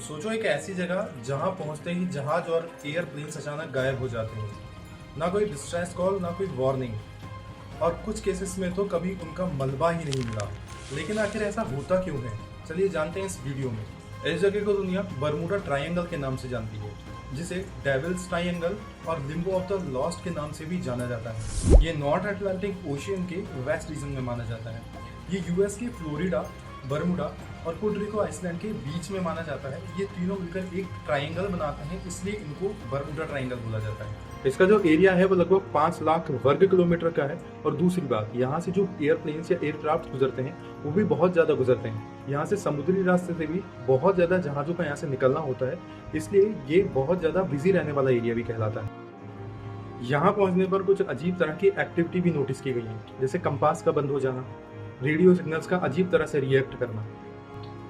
सोचो एक ऐसी जगह जहां पहुंचते ही जहाज और एयरप्लेन्स अचानक गायब हो जाते हैं। ना कोई डिस्ट्रेस कॉल, ना कोई वार्निंग, और कुछ केसेस में तो कभी उनका मलबा ही नहीं मिला। लेकिन आखिर ऐसा होता क्यों है, चलिए जानते हैं इस वीडियो में। इस जगह को दुनिया बरमूडा ट्रायंगल के नाम से जानती है, जिसे डेविल्स ट्रायंगल और लिम्बो ऑफ द लॉस्ट के नाम से भी जाना जाता है। ये नॉर्थ अटलांटिक ओशियन के वेस्ट रीजन में माना जाता है। ये यूएस के फ्लोरिडा, बरमूडा और पुर्टो रिको आइसलैंड के बीच में माना जाता है। ये तीनों मिलकर एक ट्रायंगल बनाते हैं, इसलिए इनको बरमूडा ट्रायंगल बोला जाता है। इसका जो एरिया है वो लगभग 5 लाख वर्ग किलोमीटर का है। और दूसरी बात, यहाँ से जो एयरप्लेन्स या एयरक्राफ्ट गुजरते हैं वो भी बहुत ज़्यादा गुजरते हैं। यहाँ से समुद्री रास्ते से भी बहुत ज़्यादा जहाज़ों का यहाँ से निकलना होता है, इसलिए ये बहुत ज़्यादा बिजी रहने वाला एरिया भी कहलाता है। यहाँ पहुँचने पर कुछ अजीब तरह की एक्टिविटी भी नोटिस की गई है, जैसे कंपास का बंद हो जाना, रेडियो सिग्नल्स का अजीब तरह से रिएक्ट करना।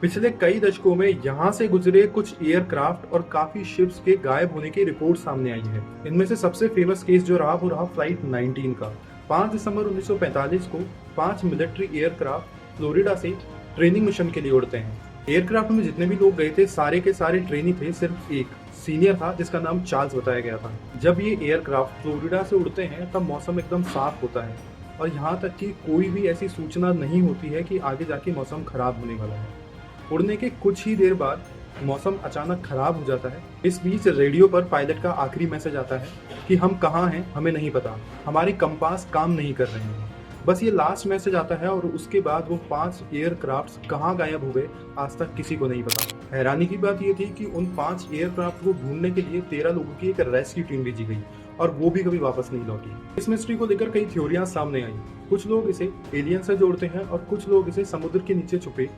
पिछले कई दशकों में यहाँ से गुजरे कुछ एयरक्राफ्ट और काफी शिप्स के गायब होने की रिपोर्ट सामने आई है। इनमें से सबसे फेमस केस जो रहा वो रहा फ्लाइट 19 का। 5 दिसंबर 1945 को 5 मिलिट्री एयरक्राफ्ट फ्लोरिडा से ट्रेनिंग मिशन के लिए उड़ते हैं। एयरक्राफ्ट में जितने भी लोग गए थे सारे के सारे ट्रेनी थे, सिर्फ एक सीनियर था जिसका नाम चार्ल्स बताया गया था। जब ये एयरक्राफ्ट फ्लोरिडा से उड़ते हैं तब मौसम एकदम साफ होता है और यहाँ तक कि कोई भी ऐसी सूचना नहीं होती है कि आगे जाके मौसम खराब होने वाला है। उड़ने के कुछ ही देर बाद मौसम अचानक खराब हो जाता है। इस बीच रेडियो पर पायलट का आखिरी मैसेज आता है कि हम कहाँ हैं हमें नहीं पता, हमारे कंपास काम नहीं कर रहे हैं। बस ये लास्ट मैसेज आता है और उसके बाद वो 5 एयरक्राफ्ट्स कहाँ गायब हो गए आज तक किसी को नहीं पता। हैरानी की बात ये थी कि उन 5 एयरक्राफ्ट को ढूंढने के लिए 13 लोगों की एक रेस्क्यू टीम भेजी गई और वो भी कभी वापस नहीं लौटी। इस मिस्ट्री को लेकर कई थ्योरियां सामने आई। कुछ लोग इसे एलियन से जोड़ते हैं और कुछ लोग इसे समुद्र के नीचे छुपे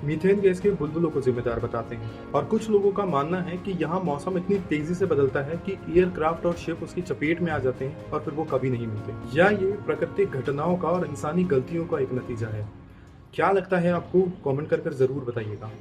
मीथेन गैस के बुलबुलों को जिम्मेदार बताते हैं। और कुछ लोगों का मानना है कि यहाँ मौसम इतनी तेजी से बदलता है कि एयरक्राफ्ट और शिप उसकी चपेट में आ जाते हैं और फिर वो कभी नहीं मिलते, या ये प्राकृतिक घटनाओं का और इंसानी गलतियों का एक नतीजा है। क्या लगता है आपको? कमेंट कर जरूर बताइएगा।